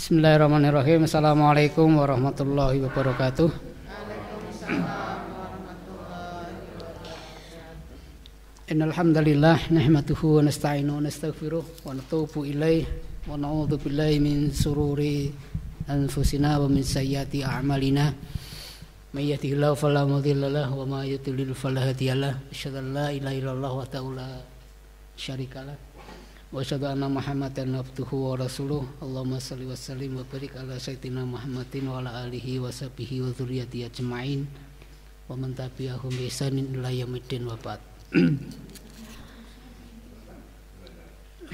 Bismillahirrahmanirrahim. Assalamualaikum warahmatullahi wabarakatuh. Innal hamdalillah nahmaduhu wa nasta'inuhu wa nastaghfiruh wa natubu ilaihi wa na'udzu billahi min sururi anfusina wa min sayyiati a'malina. May yahdihillahu fala mudilla lahu wa may yudlil fala hadiya lahu. Asyhadu an la ilaha illallah wahdahu la syarika lahu wa asyhadu anna Muhammadan abduhu wa rasuluh. Allahumma shalli wa sallim wa barik ala sayyidina Muhammadin wa ala alihi wa sahbihi wa dzurriyyatihi ajmain wa man tabi'ahum bi ihsanin ila yaumiddin wa ba'd.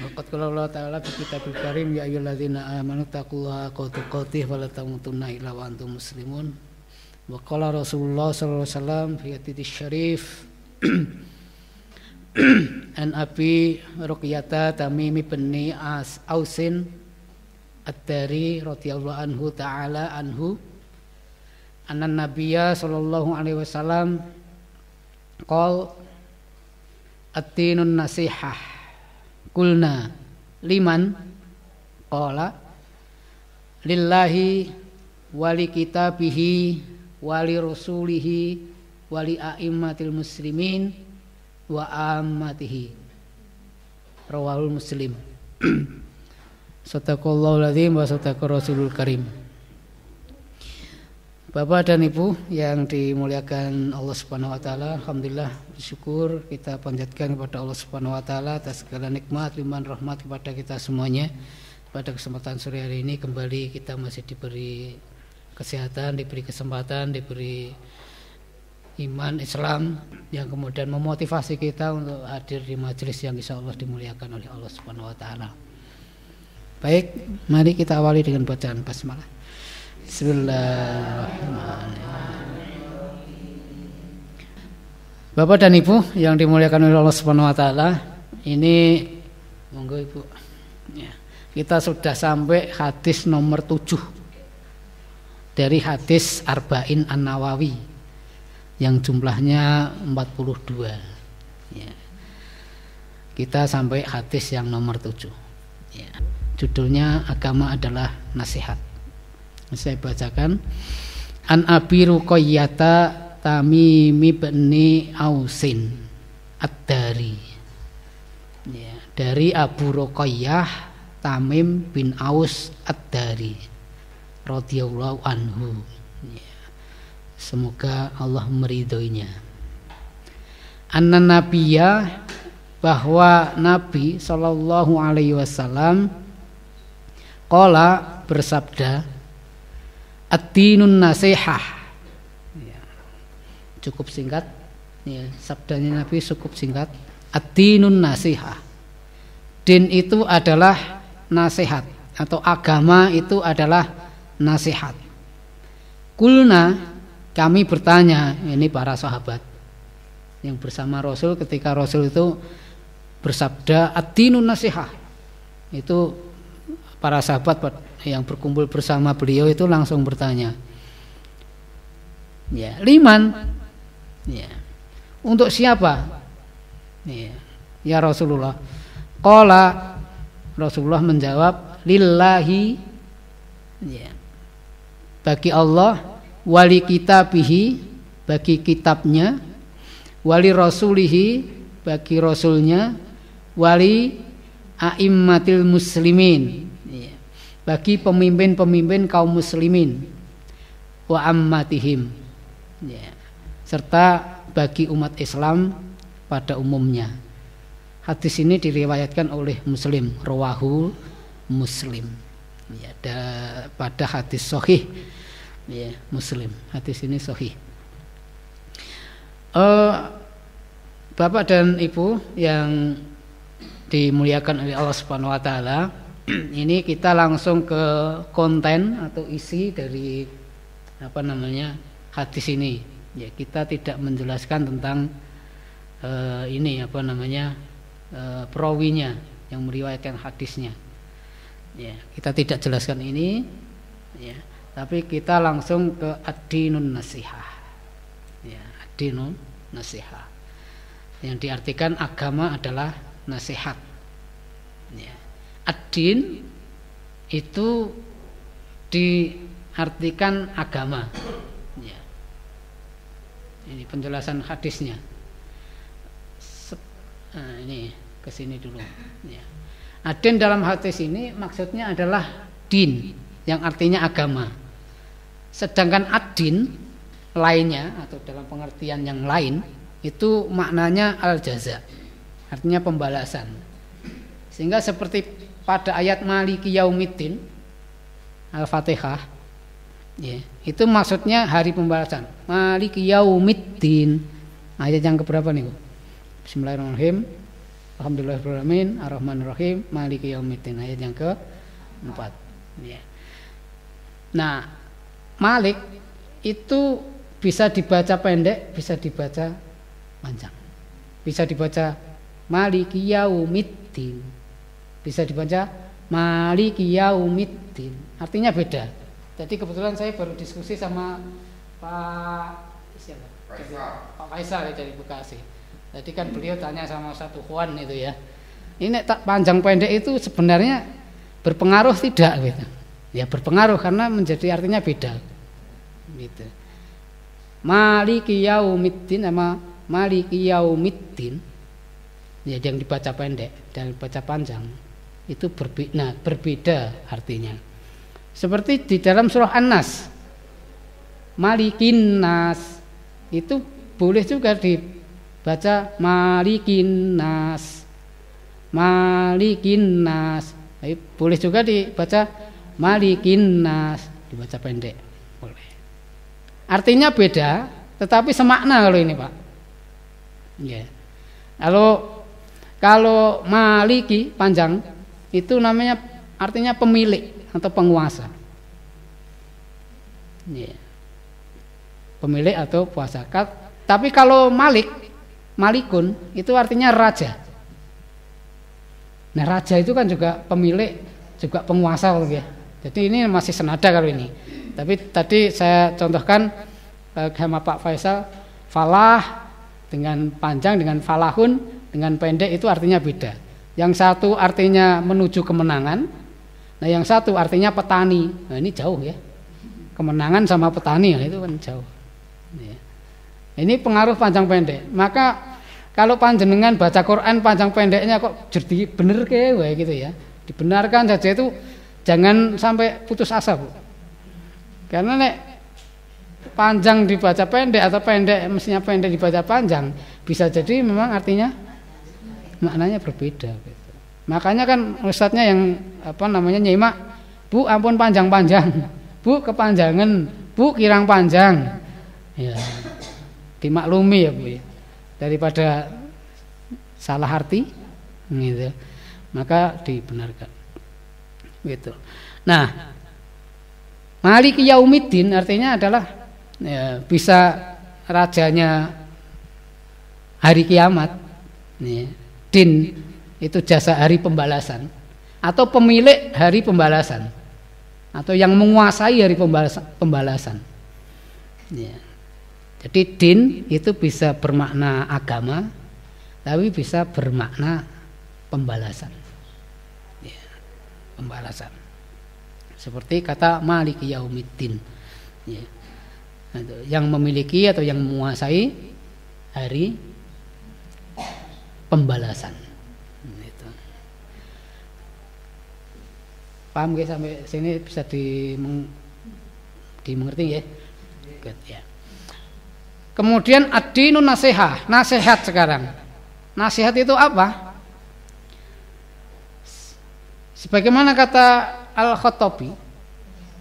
Waqad qala Allah ta'ala fi kitabil karim ya ayyuhalladzina amanu taqullaha haqqa tuqatih wa la tamutunna illa wa antum muslimun. Wa qala Rasulullah sallallahu alaihi wasallam fi hadits syarif an Abi Ruqyata Tamim bin Ausin Ad-Dari radhiyallahu anhu ta'ala anhu anna nabiyya sallallahu alaihi wasallam qala at-tinun nasihah qulna liman qala lillahi wali kitabihi wali rasulihi wali a'immatil muslimin wa ammatihi. Rawahul Muslim. Sadaqallahul azim wa sadaqa rasulul karim. Bapak dan Ibu yang dimuliakan Allah Subhanahu wa taala, alhamdulillah bersyukur kita panjatkan kepada Allah Subhanahu wa taala atas segala nikmat, limpahan rahmat kepada kita semuanya. Pada kesempatan sore hari ini kembali kita masih diberi kesehatan, diberi kesempatan, diberi iman Islam yang kemudian memotivasi kita untuk hadir di majelis yang insyaallah dimuliakan oleh Allah Subhanahu wa taala. Baik, mari kita awali dengan bacaan basmalah. Bismillahirrahmanirrahim. Bapak dan Ibu yang dimuliakan oleh Allah Subhanahu wa taala, ini monggo Ibu. Ya, kita sudah sampai hadis nomor 7 dari hadis Arba'in An-Nawawi yang jumlahnya 42 ya. Kita sampai hadis yang nomor 7 ya. Judulnya agama adalah nasihat. Saya bacakan. An Abi Ruqayyata Tamim bin Ausin Ad-Dari ya. Dari Abu Ruqayyah Tamim bin Aus Ad-Dari radhiyallahu anhu ya. Semoga Allah meridhoinya. Anna nabiyya, bahwa Nabi sallallahu alaihi wasallam qala, bersabda, ad-dinun nasihah ya. Cukup singkat ya, sabdanya Nabi cukup singkat. Ad-dinun nasihah, din itu adalah nasihat atau agama itu adalah nasihat. Kulna, kami bertanya, ini para sahabat yang bersama Rasul ketika Rasul itu bersabda ad-dinun nasihah. Itu para sahabat yang berkumpul bersama beliau itu langsung bertanya, ya, liman, ya, untuk siapa? Ya Rasulullah. Qala, Rasulullah menjawab, lillahi, ya, bagi Allah, wali kitabihi, bagi kitabnya, wali rasulihi, bagi rasulnya, wali a'immatil muslimin, bagi pemimpin-pemimpin kaum muslimin, wa ammatihim, serta bagi umat Islam pada umumnya. Hadis ini diriwayatkan oleh Muslim, rawahu Muslim ya, pada hadis sahih ya, Muslim. Hadis ini sahih. Bapak dan Ibu yang dimuliakan oleh Allah Subhanahu wa taala, ini kita langsung ke konten atau isi dari hadis ini. Ya, kita tidak menjelaskan tentang perawinya yang meriwayatkan hadisnya. Ya, kita tidak jelaskan ini ya. Tapi kita langsung ke ad-dinun nasihah ya, ad-dinun nasihah yang diartikan agama adalah nasihat ya. Ad-din itu diartikan agama. Ya. Ini penjelasan hadisnya. Ini kesini dulu. Ya. Adin dalam hadis ini maksudnya adalah din, yang artinya agama. Sedangkan adin lainnya atau dalam pengertian yang lain itu maknanya al-jaza, artinya pembalasan. Sehingga seperti pada ayat Maliki Yaumiddin Al-Fatihah, ya, itu maksudnya hari pembalasan. Maliki Yaumiddin. Ayat yang keberapa nih, Bu? Bismillahirrahmanirrahim. Alhamdulillahirrahmanirrahim. Ar-Rahmanirrahim. Maliki Yaumiddin. Ayat yang keempat. Ya. Nah, Malik itu bisa dibaca pendek, bisa dibaca panjang. Bisa dibaca Maliki Yaumiddin. Bisa dibaca Maliki Yaumiddin. Artinya beda. Jadi kebetulan saya baru diskusi sama Pak Faisal dari Bekasi. Jadi kan beliau tanya sama satu Juan itu ya. Ini tak panjang pendek itu sebenarnya berpengaruh tidak gitu. Ya berpengaruh karena menjadi artinya beda. Gitu. Maliki Yaumiddin sama Maliki Yaumiddin. Ya yang dibaca pendek dan dibaca panjang itu berbeda artinya. Seperti di dalam surah An-Nas. Malikin Nas itu boleh juga dibaca Malikin Nas. Malikin Nas. Boleh juga dibaca Malikin Nas, dibaca pendek. Boleh. Artinya beda, tetapi semakna kalau ini, Pak. Ya. Kalau Maliki panjang itu namanya artinya pemilik atau penguasa. Ya. Pemilik atau puasa. Tapi kalau Malikun itu artinya raja. Nah, raja itu kan juga pemilik, juga penguasa kalau ya. Jadi ini masih senada kalau ini. Tapi tadi saya contohkan sama Pak Faisal, falah dengan panjang dengan falahun dengan pendek itu artinya beda. Yang satu artinya menuju kemenangan. Nah, yang satu artinya petani. Nah, ini jauh ya. Kemenangan sama petani itu kan jauh. Ya. Ini pengaruh panjang pendek. Maka kalau panjenengan baca Quran panjang pendeknya kok jadi bener kayak gitu ya. Dibenarkan saja itu jangan sampai putus asa, Bu. Karena nek panjang dibaca pendek atau pendek mestinya pendek dibaca panjang, bisa jadi memang artinya maknanya berbeda gitu. Makanya kan ustadznya yang nyimak, Bu ampun panjang-panjang, Bu kepanjangan, Bu kirang panjang. Ya. Dimaklumi ya, Bu. Daripada salah arti gitu. Maka dibenarkan. Gitu. Nah, Maliki Yaumiddin artinya adalah ya, bisa rajanya hari kiamat. Ya. Din itu jasa hari pembalasan atau pemilik hari pembalasan atau yang menguasai hari pembalasan. Ya. Jadi din itu bisa bermakna agama, tapi bisa bermakna pembalasan. Ya, pembalasan. Seperti kata Maliki Yaumiddin. Ya. Yang memiliki atau yang menguasai hari pembalasan. Gitu. Paham gak sampai sini bisa dimengerti ya? Good, ya. Kemudian ad-dinun nasihah, nasihat sekarang. Nasihat itu apa? Sebagaimana kata Al-Khattabi,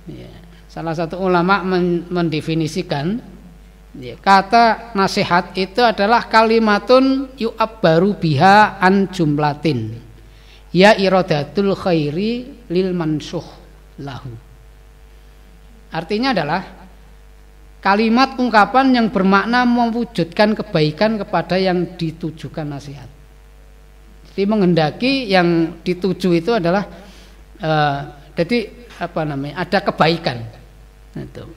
ya, salah satu ulama mendefinisikan ya, kata nasihat itu adalah kalimatun yu'abbaru biha an jumlatin ya iradatul khairi lil mansuh lahu. Artinya adalah kalimat ungkapan yang bermakna mewujudkan kebaikan kepada yang ditujukan nasihat. Jadi menghendaki yang dituju itu adalah ada kebaikan. Itu.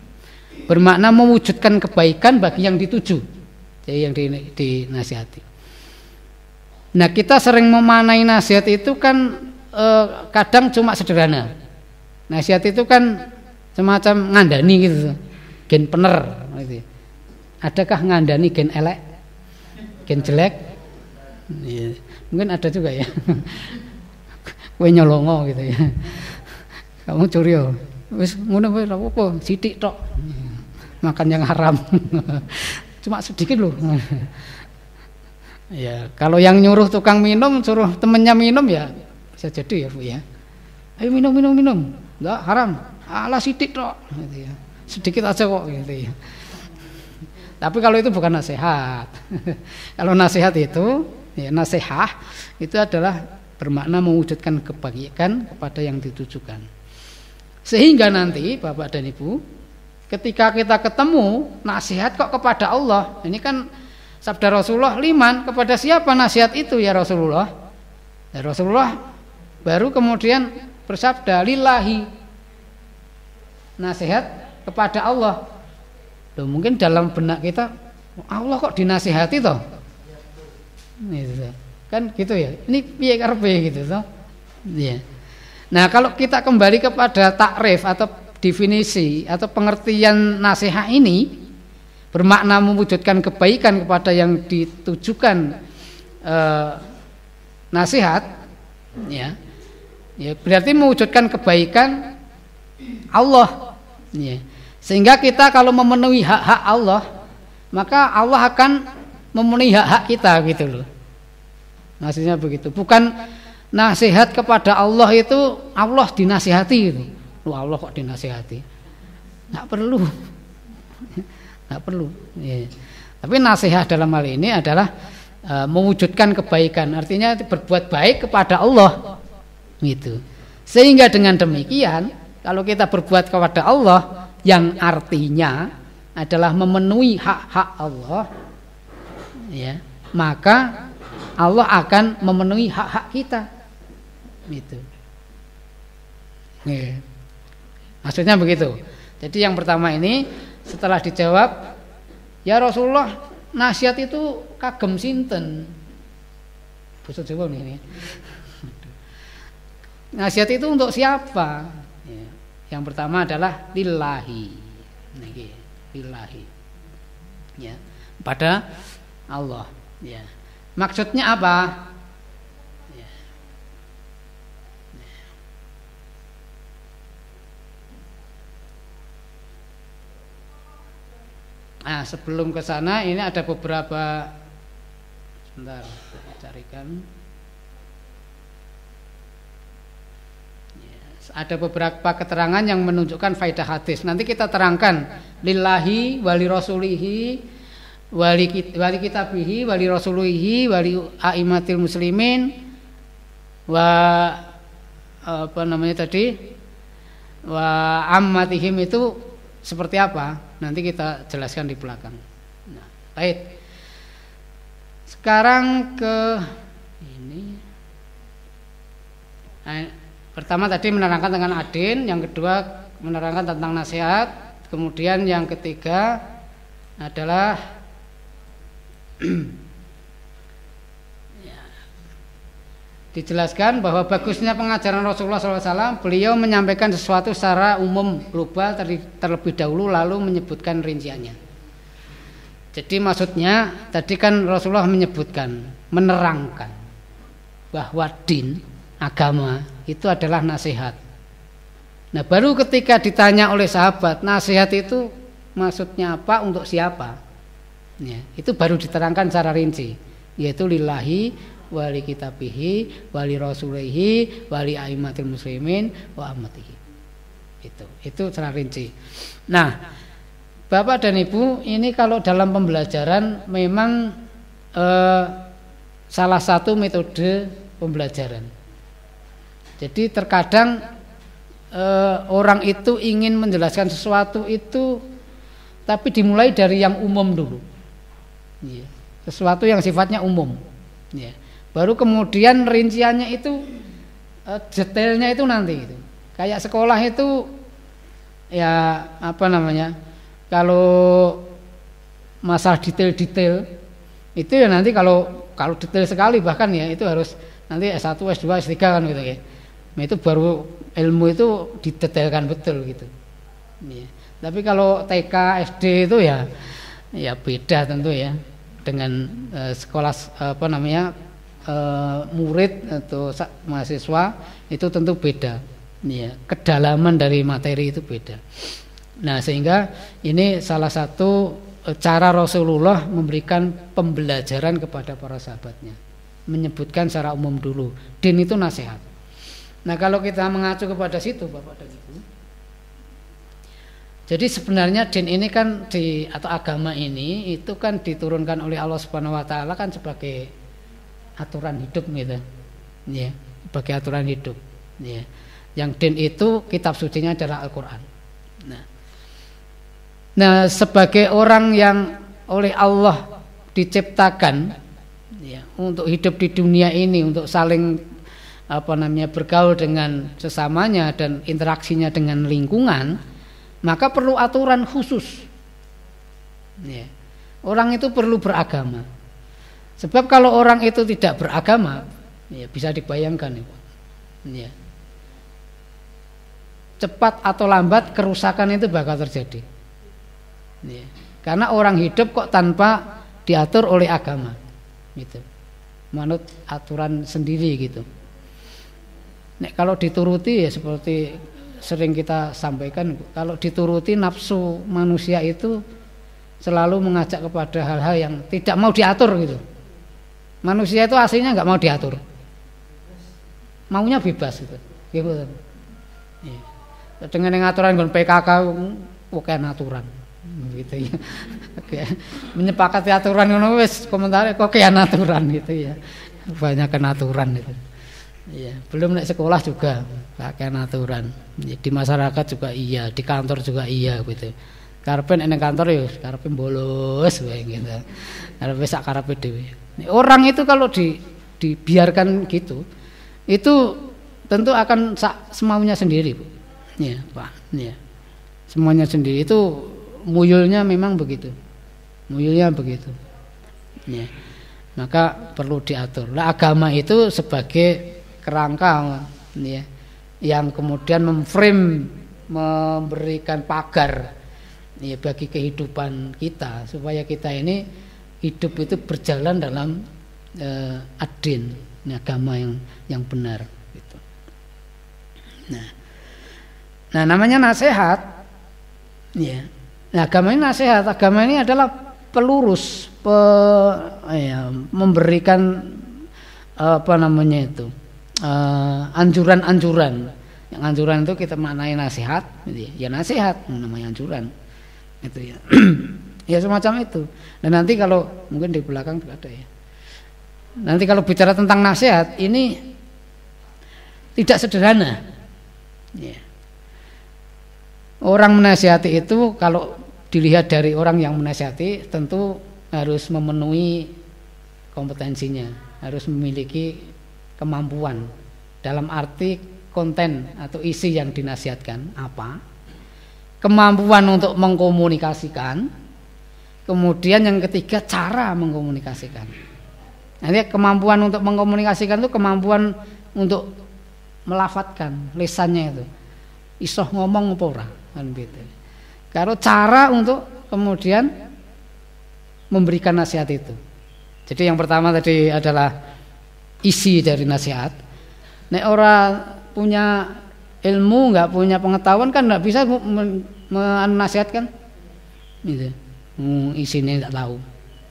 Bermakna mewujudkan kebaikan bagi yang dituju. Jadi yang dinasihati. Nah, kita sering memaknai nasihat itu kan kadang cuma sederhana. Nasihat itu kan semacam ngandani gitu. Gen pener gitu. Adakah ngandani gen elek? Gen jelek? Ya, mungkin ada juga ya. Kowe nyolongo gitu ya. Kamu curi yo. Wis ngono wae ora apa-apa, sithik tok. Makan yang haram. Cuma sedikit loh. Ya, kalau yang nyuruh tukang minum, suruh temennya minum ya bisa jadi ya, Bu ya. Ayo minum. Enggak haram. Alah sithik tok gitu ya. Sedikit aja kok gitu ya. Tapi kalau itu bukan nasihat. Kalau nasihat itu, ya nasihat itu adalah bermakna mewujudkan kebaikan kepada yang ditujukan. Sehingga nanti Bapak dan Ibu, ketika kita ketemu nasihat kok kepada Allah, ini kan sabda Rasulullah, liman, kepada siapa nasihat itu ya Rasulullah? Ya Rasulullah baru kemudian bersabda, lillahi, nasihat kepada Allah. Loh, mungkin dalam benak kita, Allah kok dinasihati toh? Gitu. Kan gitu ya. Ini piye karepe gitu toh? Iya. Nah, kalau kita kembali kepada takrif atau definisi atau pengertian nasihat ini bermakna mewujudkan kebaikan kepada yang ditujukan nasihat, ya. Ya, berarti mewujudkan kebaikan Allah. Ya. Sehingga kita kalau memenuhi hak-hak Allah, maka Allah akan memenuhi hak-hak kita gitu loh. Maksudnya begitu. Bukan nasihat kepada Allah itu Allah dinasihati gitu. Loh, Allah kok dinasihati? Enggak perlu. Enggak perlu. Ya. Tapi nasihat dalam hal ini adalah mewujudkan kebaikan. Artinya berbuat baik kepada Allah. Gitu. Sehingga dengan demikian, kalau kita berbuat kepada Allah yang artinya adalah memenuhi hak-hak Allah, ya, maka Allah akan memenuhi hak-hak kita. Gitu. Ya. Maksudnya begitu. Jadi yang pertama ini setelah dijawab, ya Rasulullah, nasihat itu kagem sinten? Basa Jawa ini. Nasihat itu untuk siapa? Ya. Yang pertama adalah lillahi. Niki, lillahi. Ya, pada Allah, ya. Maksudnya apa? Ya. Nah, sebelum ke sana ini ada beberapa, sebentar, saya carikan. Ada beberapa keterangan yang menunjukkan faedah hadis. Nanti kita terangkan lillahi wali rasulihi wali kitabihi wali rasulihi wali aimatil muslimin wa apa namanya tadi wa ammatihim itu seperti apa? Nanti kita jelaskan di belakang. Nah, baik. Sekarang ke ini. Pertama tadi menerangkan tentang adin, yang kedua menerangkan tentang nasihat, kemudian yang ketiga adalah dijelaskan bahwa bagusnya pengajaran Rasulullah SAW, beliau menyampaikan sesuatu secara umum global terlebih dahulu lalu menyebutkan rinciannya. Jadi maksudnya tadi kan Rasulullah menyebutkan, menerangkan bahwa din, agama itu adalah nasihat. Nah, baru ketika ditanya oleh sahabat, nasihat itu maksudnya apa, untuk siapa? Ya, itu baru diterangkan secara rinci, yaitu lillahi wali kitabihi wali rasulihi wali aimatil muslimin wa ammatihi. Itu secara rinci. Nah, Bapak dan Ibu, ini kalau dalam pembelajaran memang salah satu metode pembelajaran. Jadi terkadang orang itu ingin menjelaskan sesuatu itu, tapi dimulai dari yang umum dulu, ya, sesuatu yang sifatnya umum, ya. Baru kemudian rinciannya itu, detailnya itu nanti itu. Kayak sekolah itu, ya apa namanya? Kalau masalah detail-detail itu ya nanti kalau detail sekali bahkan ya itu harus nanti S1, S2, S3 kan gitu ya. Nah, itu baru ilmu itu didetailkan betul gitu. Ya. Tapi kalau TK, SD itu ya beda tentu ya dengan sekolah murid atau mahasiswa itu tentu beda. Ya, kedalaman dari materi itu beda. Nah, sehingga ini salah satu cara Rasulullah memberikan pembelajaran kepada para sahabatnya. Menyebutkan secara umum dulu. Din itu nasihat. Nah, kalau kita mengacu kepada situ Bapak dan Ibu. Jadi sebenarnya din ini kan atau agama ini itu kan diturunkan oleh Allah Subhanahu wa taala kan sebagai aturan hidup gitu. Ya, sebagai aturan hidup. Ya. Yang din itu kitab sucinya adalah Al-Qur'an. Nah, sebagai orang yang oleh Allah diciptakan ya, untuk hidup di dunia ini, untuk saling bergaul dengan sesamanya dan interaksinya dengan lingkungan, maka perlu aturan khusus. Ya. Orang itu perlu beragama. Sebab kalau orang itu tidak beragama, ya bisa dibayangkan ya. Cepat atau lambat kerusakan itu bakal terjadi. Ya. Karena orang hidup kok tanpa diatur oleh agama, gitu. Menurut aturan sendiri gitu. Nek kalau dituruti ya seperti sering kita sampaikan, kalau dituruti nafsu manusia itu selalu mengajak kepada hal-hal yang tidak mau diatur gitu. Manusia itu aslinya nggak mau diatur, maunya bebas gitu. Gitu. Ya. Dengan yang aturan dengan PKK bukan aturan gitu ya. Menyepakati aturan ngono wis komentare kok kian aturan gitu ya. Banyak aturan itu. Iya, belum naik sekolah juga pakai aturan. Di masyarakat juga iya, di kantor juga iya gitu. Karepe nek kantor ya karepe bolos wae gitu. Karepe sak karepe dhewe. Orang itu kalau dibiarkan gitu, itu tentu akan semaunya sendiri, Bu. Ya, Pak. Ya. Semuanya sendiri itu muyulnya memang begitu. Muyulnya begitu. Ya. Maka perlu diatur. Nah, agama itu sebagai kerangka ya, yang kemudian memberikan pagar ya, bagi kehidupan kita supaya kita ini hidup itu berjalan dalam ad-din, agama yang benar gitu. Nah, namanya nasihat ya. Nah, agama ini nasihat, agama ini adalah pelurus memberikan anjuran-anjuran. Yang anjuran itu kita maknai nasihat, ya nasihat namanya anjuran, itu ya. Ya semacam itu. Dan nanti kalau mungkin di belakang juga ada ya. Nanti kalau bicara tentang nasihat ini tidak sederhana. Ya. Orang menasihati itu kalau dilihat dari orang yang menasihati tentu harus memenuhi kompetensinya, harus memiliki kemampuan dalam arti konten atau isi yang dinasihatkan apa, kemampuan untuk mengkomunikasikan, kemudian yang ketiga cara mengkomunikasikan. Nanti kemampuan untuk mengkomunikasikan itu kemampuan untuk melafatkan lisannya itu, isoh ngomong apa ora kan gitu. Kalau cara untuk kemudian memberikan nasihat itu. Jadi yang pertama tadi adalah isi dari nasihat. Nek orang punya ilmu, nggak punya pengetahuan kan nggak bisa menasihatkan. Gitu. Isinya nggak tahu.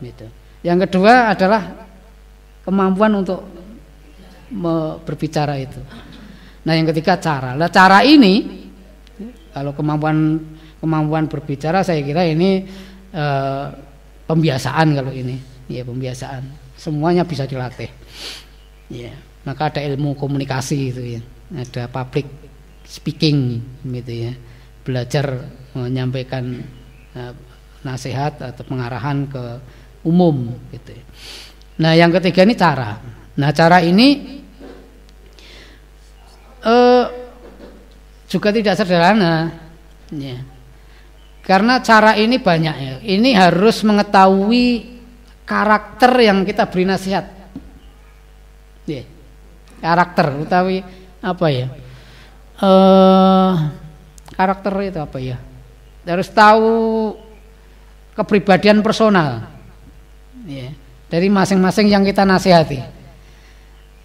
Gitu. Yang kedua adalah kemampuan untuk berbicara itu. Nah, yang ketiga cara. Nah, cara ini kalau kemampuan berbicara saya kira ini pembiasaan kalau ini. Ya, pembiasaan. Semuanya bisa dilatih. Ya, maka ada ilmu komunikasi itu ya. Ada public speaking gitu ya. Belajar menyampaikan nasihat atau pengarahan ke umum gitu ya. Nah, yang ketiga ini cara. Nah, cara ini juga tidak sederhana ya. Karena cara ini banyak ya. Ini harus mengetahui karakter yang kita beri nasihat ya. Karakter utawi apa ya, karakter itu apa ya, harus tahu kepribadian personal ya, dari masing-masing yang kita nasihati.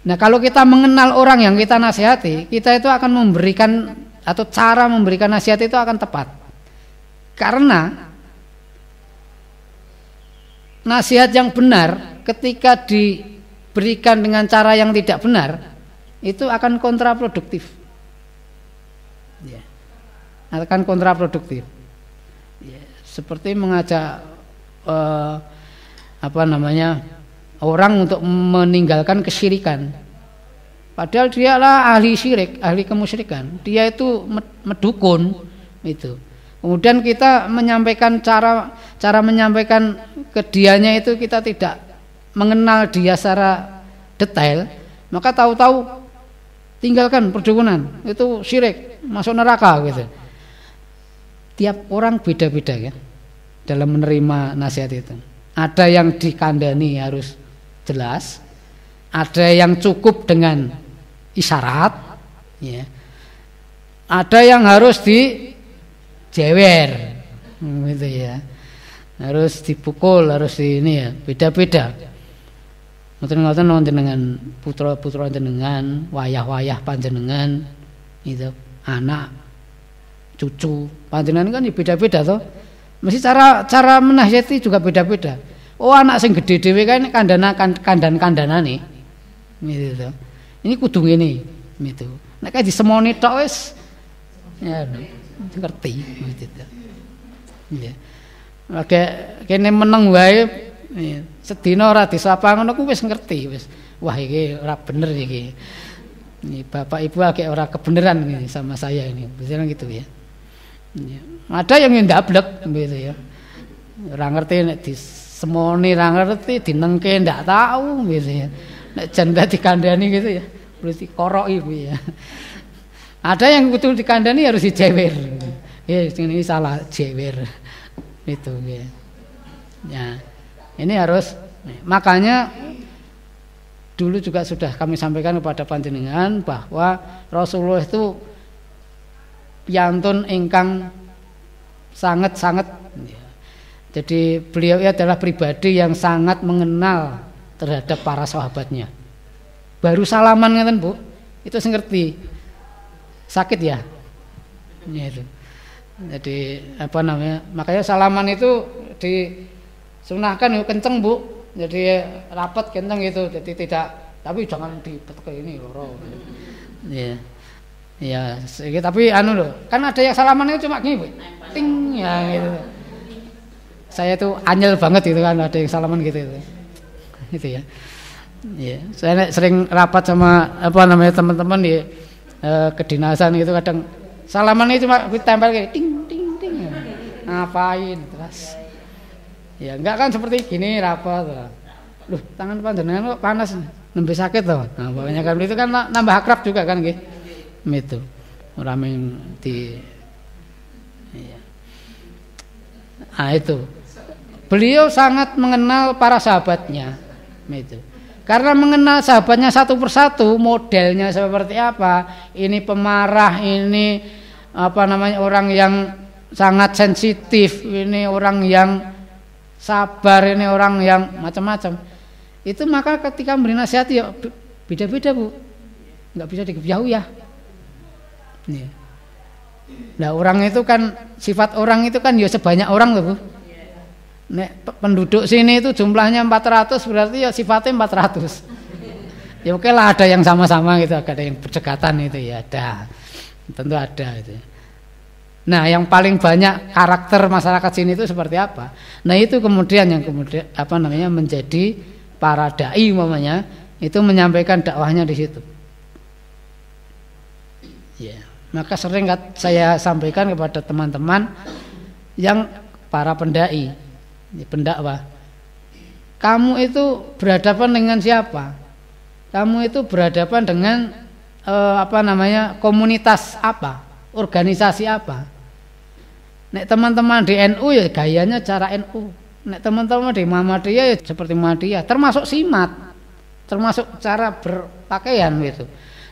Nah, kalau kita mengenal orang yang kita nasihati, kita itu akan memberikan atau cara memberikan nasihat itu akan tepat. Karena nasihat yang benar ketika diberikan dengan cara yang tidak benar itu akan kontraproduktif. Ya. Akan kontraproduktif. Ya. Seperti mengajak orang untuk meninggalkan kesyirikan. Padahal dialah ahli syirik, ahli kemusyrikan. Dia itu medukun itu. Kemudian kita menyampaikan cara menyampaikan ke dianya itu kita tidak mengenal dia secara detail, maka tahu-tahu tinggalkan perdukunan, itu syirik, masuk neraka gitu. Tiap orang beda-beda ya dalam menerima nasihat itu. Ada yang dikandani harus jelas, ada yang cukup dengan isyarat, ya. Ada yang harus dijewer, gitu ya. Harus dipukul, harus ini ya, beda-beda. Ngoten-ngoten wonten dengan putra-putra jenengan, wayah-wayah panjenengan, itu anak, cucu panjenengan kan ya beda-beda toh. Mesti cara menasihati juga beda-beda. Oh, anak sing gede dhewe kan kandan-kandanane. Gitu toh. Ini kudu ngene, gitu. Nek kae disemoni tok wis ya ngerti gitu. Ya. Lagi kene meneng wae sedina ora disapa ngono ku wis ngerti wis. Wah iki ora bener iki. Ini bapak ibu agak ora kebenaran ini sama saya ini. Biasanya gitu ya. Ya. Ada yang ndablek gitu ya. Ora ngerti nek disemoni ora ngerti dinengke ndak tahu gitu ya. Nek jan dikandani gitu ya. Berarti koroki ya. Ada yang betul dikandani harus dijewer. Ya, ini salah jewer. Itu ya. Ya. Ini harus makanya dulu juga sudah kami sampaikan kepada panjenengan bahwa Rasulullah itu piantun ingkang sangat-sangat ya. Jadi beliau adalah pribadi yang sangat mengenal terhadap para sahabatnya. Baru salaman ngeten Bu, itu sing ngerti. Sakit ya. Ya itu. Jadi apa namanya? Makanya salaman itu disunahkan yuk kenceng Bu. Jadi rapat kenceng gitu. Jadi tidak, tapi jangan dipetek ini loro. Ya. Ya, tapi anu loh. Kan ada yang salaman itu cuma gini Bu. Ting ya gitu. Saya tuh anyel banget itu kan ada yang salaman gitu itu. Itu ya. Ya, saya sering rapat sama apa namanya teman-teman di kedinasan gitu kadang salamannya cuma ditempel kayak ting ting ting. Ngapain terus? Ya enggak kan seperti gini rapat. Loh, tangan panjenengan kok panas, nembe sakit toh. Nah, pokoknya kan itu kan nambah akrab juga kan nggih. Itu. Ora mung di ya. Ah itu. Beliau sangat mengenal para sahabatnya. Itu. Karena mengenal sahabatnya satu persatu, modelnya seperti apa, ini pemarah, ini apa namanya orang yang sangat sensitif, ini orang yang sabar, ini orang yang macam-macam. Itu maka ketika memberi nasihat ya beda-beda Bu, nggak bisa dijauh ya. Nah orang itu kan sifat orang itu kan ya sebanyak orang tuh Bu. Nek penduduk sini itu jumlahnya 400 berarti ya sifatnya 400. Ya oke lah ada yang sama-sama gitu, ada yang berdekatan itu ya ada. Tentu ada itu. Nah, yang paling banyak karakter masyarakat sini itu seperti apa? Nah, itu kemudian yang apa namanya menjadi para dai umpamanya itu menyampaikan dakwahnya di situ. Ya, maka sering saya sampaikan kepada teman-teman yang para pendai pendakwah, kamu itu berhadapan dengan siapa? Kamu itu berhadapan dengan apa namanya komunitas apa? Organisasi apa? Nek teman-teman di NU ya gayanya cara NU. Nek teman-teman di Muhammadiyah ya seperti Muhammadiyah, termasuk simat, termasuk cara berpakaian gitu.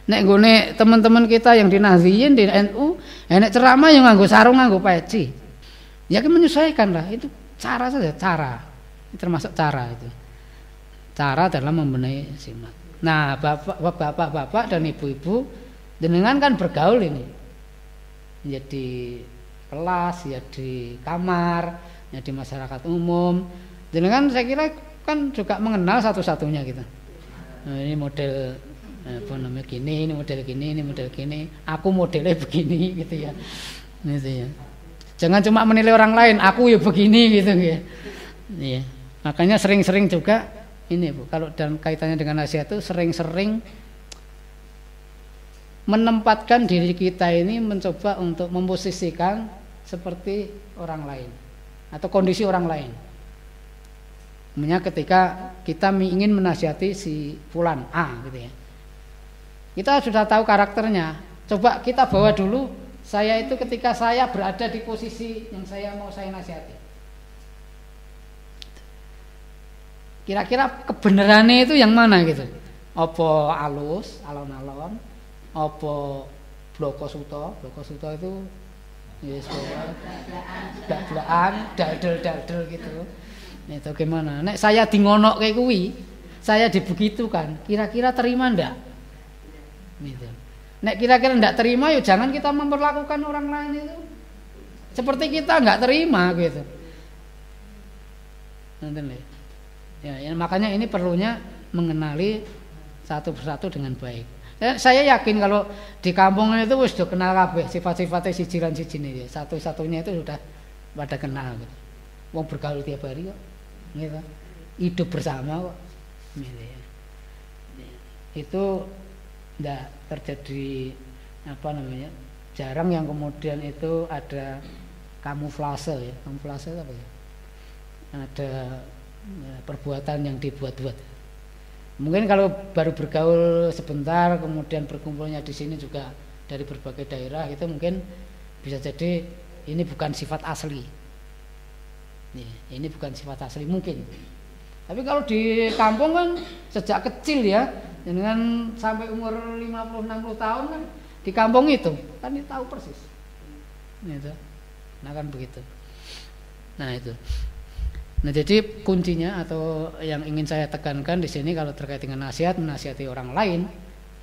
Nek nggone teman-teman kita yang di Nahdliyin di NU, nek ceramah yang nganggo sarung nganggo peci. Ya kan menyesuaikan lah, itu cara saja, cara. Ini termasuk cara itu. Cara dalam membenahi jimat. Nah, bapak-bapak dan ibu-ibu jenengan kan bergaul ini. Ya di kelas, ya di kamar, ya di masyarakat umum. Jenengan saya kira kan juga mengenal satu-satunya gitu. Nah, ini model apa namanya gini, ini model gini, ini model gini. Aku modelnya begini gitu ya. Gitu ya. Jangan cuma menilai orang lain, aku ya begini gitu ya. Iya. Makanya sering-sering juga ini Bu, kalau dalam kaitannya dengan nasihat itu sering-sering menempatkan diri kita ini mencoba untuk memposisikan seperti orang lain atau kondisi orang lain. Sebenarnya ketika kita ingin menasihati si fulan A gitu ya. Kita sudah tahu karakternya. Coba kita bawa dulu saya itu ketika saya berada di posisi yang mau saya nasihati. Kira-kira kebenarannya itu yang mana gitu? Apa alus, alon-alon, apa bloko suto itu yes, blak-blakan, daldel gitu. Itu gimana? Nek saya di ngonok kayak kuwi, saya dibegitukan, kira-kira terima ndak? Gitu. Nek kira-kira ndak terima, ya jangan kita memperlakukan orang lain itu seperti kita nggak terima gitu. Nanti ya, makanya ini perlunya mengenali satu persatu dengan baik. Saya yakin kalau di kampung itu sudah kenal kabeh sifat-sifatnya sijiran-sijin ini. Satu-satunya itu sudah pada kenal gitu. Wong bergaul tiap hari kok. Gitu. Hidup bersama kok. Gitu ya. Itu enggak terjadi apa namanya? Jarang yang kemudian itu ada kamuflase ya. Kamuflase apa ya? Ada perbuatan yang dibuat-buat. Mungkin kalau baru bergaul sebentar kemudian berkumpulnya di sini juga dari berbagai daerah itu mungkin bisa jadi ini bukan sifat asli. Ini bukan sifat asli mungkin. Tapi kalau di kampung kan sejak kecil ya, dengan sampai umur 50-60 tahun kan di kampung itu kan dia tahu persis. Gitu. Nah kan begitu. Nah itu. Nah jadi kuncinya atau yang ingin saya tekankan di sini kalau terkait dengan nasihat, menasihati orang lain,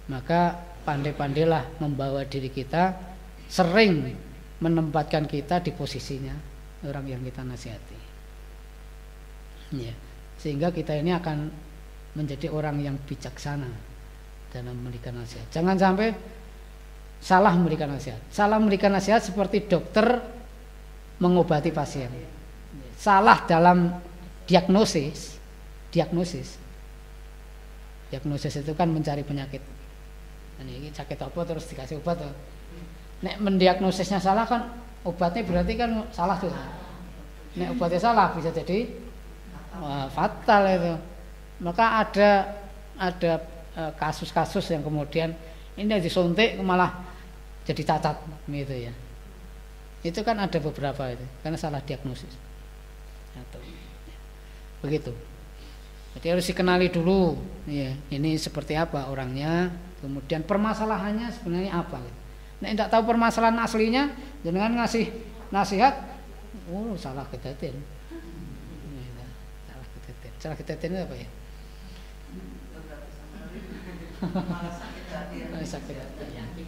maka pandai-pandailah membawa diri kita sering menempatkan kita di posisinya orang yang kita nasihati. Ya, sehingga kita ini akan menjadi orang yang bijaksana dalam memberikan nasihat. Jangan sampai salah memberikan nasihat. Salah memberikan nasihat seperti dokter mengobati pasien. Salah dalam diagnosis itu kan mencari penyakit. Ini sakit apa terus dikasih obat. Nek mendiagnosisnya salah kan obatnya berarti kan salah tuh. Nek obatnya salah bisa jadi fatal itu. Maka ada kasus-kasus yang kemudian ini disuntik malah jadi cacat gitu ya. Itu kan ada beberapa itu karena salah diagnosis. Begitu. Jadi harus dikenali dulu ya, ini seperti apa orangnya, kemudian permasalahannya sebenarnya apa gitu. Nek tidak tahu permasalahan aslinya jangan ngasih nasihat salah kedaten. Salah kedaten itu apa ya? Sakit hati.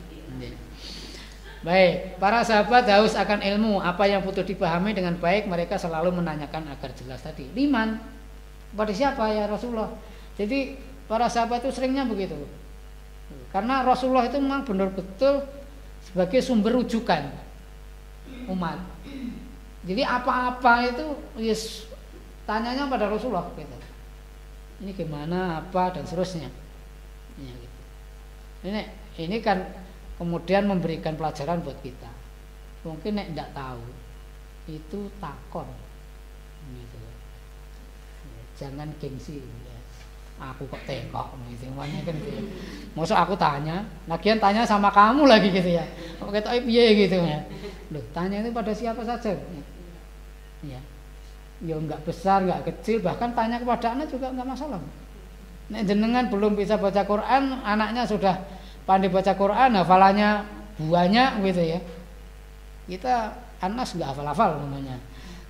Baik, para sahabat haus akan ilmu, apa yang butuh dipahami dengan baik mereka selalu menanyakan agar jelas tadi. Liman, pada siapa ya Rasulullah? Jadi para sahabat itu seringnya begitu. Karena Rasulullah itu memang benar-betul sebagai sumber rujukan umat. Jadi apa-apa itu yes, tanyanya pada Rasulullah gitu. Ini gimana, apa dan seterusnya. Ya, gitu. Ini kan kemudian memberikan pelajaran buat kita. Mungkin nek tidak tahu itu takon gitu. Jangan gengsi ya. Aku kok tekok gitu makanya kan gitu. Masa aku tanya, lagian tanya sama kamu lagi gitu ya. Kok ketok piye gitu ya. Loh, tanya itu pada siapa saja. Ya. Ya enggak besar, enggak kecil, bahkan tanya kepada anak juga enggak masalah. Nek jenengan belum bisa baca Quran, anaknya sudah pandai baca Quran, hafalannya banyak gitu ya. Kita Anas nggak hafal-hafal namanya.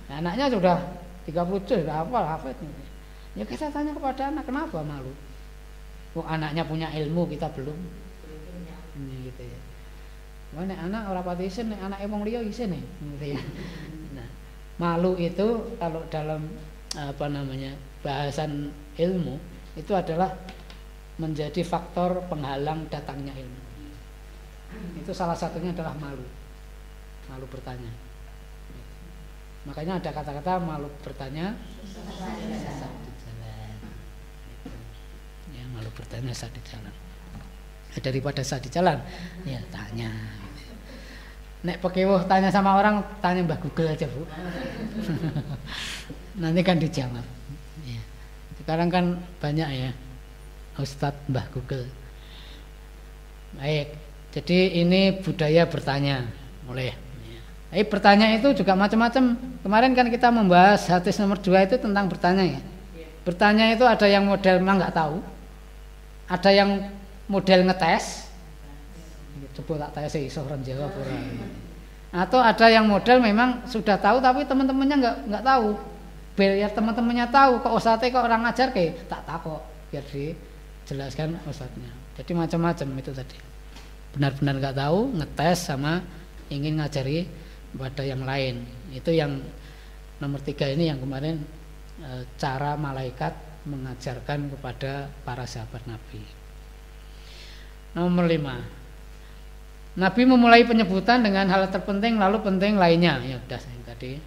Nah, anaknya sudah 30 juz sudah hafal. Ya kita tanya kepada anak, kenapa malu? Anaknya punya ilmu, kita belum. Ini gitu ya. Nek anak ora pati isin, nek anake wong liya isin nih, gitu ya. Nah, malu itu kalau dalam bahasan ilmu itu adalah menjadi faktor penghalang datangnya ilmu. Itu salah satunya adalah malu bertanya. Makanya ada kata-kata malu bertanya saat di jalan. Ya, malu bertanya saat di jalan. Daripada saat di jalan, ya tanya. Nek pekewuh tanya sama orang, tanya Mbah Google aja, Bu. Nanti kan dijawab. Ya. Sekarang kan banyak ya Ustadz Mbah Google. Baik, jadi ini budaya bertanya, boleh. Bertanya itu juga macam-macam. Kemarin kan kita membahas hadis nomor 2 itu tentang bertanya ya. Bertanya itu ada yang model memang nggak tahu, ada yang model ngetes. Coba tak tes iso orang jawab ora. Atau ada yang model memang sudah tahu tapi teman-temannya nggak tahu. Biar teman-temannya tahu kok ustadznya kok orang ngajar kayak tak takok biar dijelaskan ustadznya. Jadi macam-macam itu tadi. Benar-benar nggak tahu, ngetes sama ingin ngajari pada yang lain. Itu yang nomor 3 ini yang kemarin cara malaikat mengajarkan kepada para sahabat Nabi. Nomor 5. Nabi memulai penyebutan dengan hal terpenting lalu penting lainnya. Ya sudah tadi.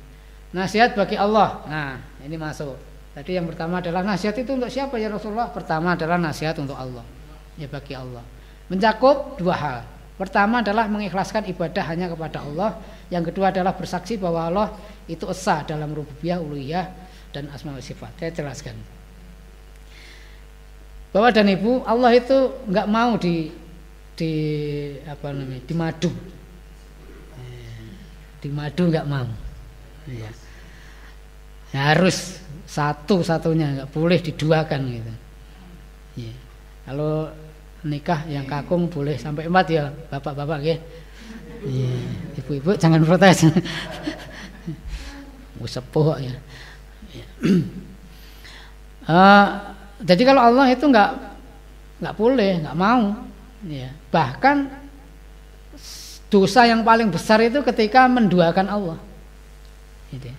Nasihat bagi Allah. Nah, ini masuk. Tadi yang pertama adalah nasihat itu untuk siapa ya Rasulullah? Pertama adalah nasihat untuk Allah. Ya bagi Allah. Mencakup 2 hal. Pertama adalah mengikhlaskan ibadah hanya kepada Allah. Yang kedua adalah bersaksi bahwa Allah itu esa dalam rububiyah, uluhiyah dan asma wa sifat. Saya jelaskan. Bapak dan Ibu, Allah itu enggak mau dimadu. Dimadu enggak mau. Ya. Harus satu-satunya, enggak boleh diduakan gitu. Ya. Kalau nikah yang kakung boleh sampai 4 ya, bapak-bapak ya. Ya. Ibu-ibu jangan protes. Sepuh ya. Ya. Jadi kalau Allah itu enggak boleh, enggak mau. Ya. Bahkan dosa yang paling besar itu ketika menduakan Allah. Gitu.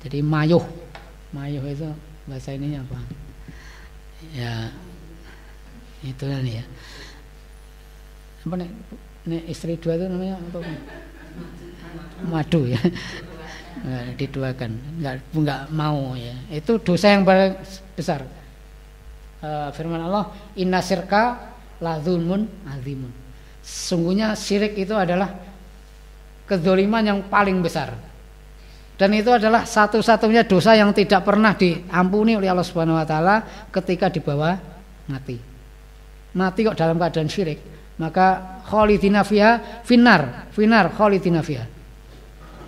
Jadi mayuh itu bahasa ininya apa? Ya itu kan ya. Apa nek istri 2 itu namanya apa? Madu ya. Enggak diduakan, enggak mau ya. Itu dosa yang paling besar. Firman Allah, inna syirka la dzulmun azimun. Sungguhnya syirik itu adalah kezaliman yang paling besar. Dan itu adalah satu-satunya dosa yang tidak pernah diampuni oleh Allah Subhanahu wa taala ketika dibawa mati. Mati kok dalam keadaan syirik, maka khalidina fiha finnar khalidina fiha.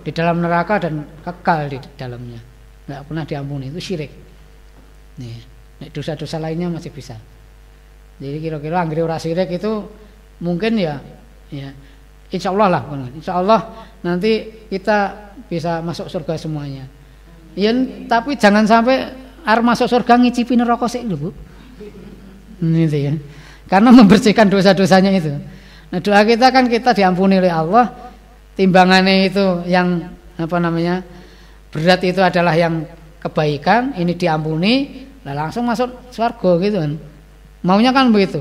Di dalam neraka dan kekal di dalamnya. Enggak pernah diampuni, itu syirik. Nih. Dosa-dosa lainnya masih bisa. Jadi kira-kira anggere ora syirik itu mungkin ya insyaallah lah. Insyaallah nanti kita bisa masuk surga semuanya. Ya, tapi jangan sampai arep masuk surga ngicipi neraka sik lho, Bu. Gitu ya. Karena membersihkan dosa-dosanya itu. Nah, doa kita kan kita diampuni oleh Allah. Timbangannya itu yang berat itu adalah yang kebaikan, ini diampuni. Nah, langsung masuk surga gitu kan. Maunya kan begitu.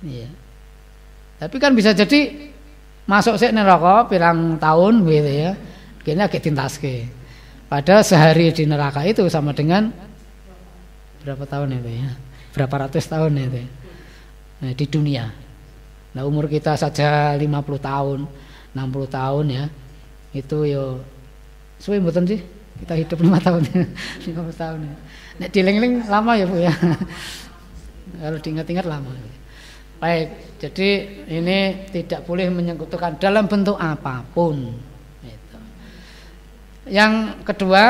Iya. Tapi kan bisa jadi masuk sik neraka pirang tahun gitu ya. Kene agak tintaske. Padahal sehari di neraka itu sama dengan berapa tahun itu ya? Berapa ratus tahun itu. Nah, di dunia. Nah, umur kita saja 50 tahun, 60 tahun ya. Itu yo suwe mboten sih? Kita hidup 5 tahun. 50 tahun ya. Nek diling-ling lama ya Bu ya. Kalau diingat-ingat lama. Baik, jadi ini tidak boleh menyekutukan dalam bentuk apapun. Gitu. Yang kedua,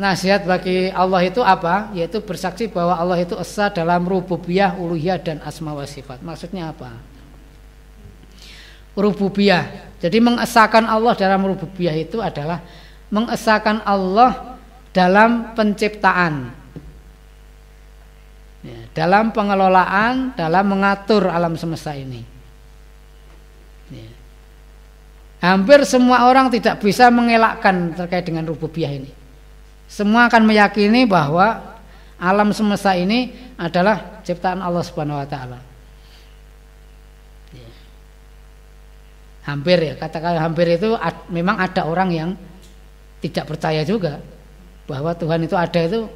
nasihat bagi Allah itu apa? Yaitu bersaksi bahwa Allah itu esa dalam rububiyah, uluhiyah dan asma wa sifat. Maksudnya apa? rububiyah. Jadi mengesahkan Allah dalam rububiyah itu adalah mengesahkan Allah dalam penciptaan, ya, dalam pengelolaan, dalam mengatur alam semesta ini. Ya. Hampir semua orang tidak bisa mengelakkan terkait dengan rububiyah ini. Semua akan meyakini bahwa alam semesta ini adalah ciptaan Allah Subhanahu wa taala. Hampir ya, katakan hampir itu memang ada orang yang tidak percaya juga bahwa Tuhan itu ada, itu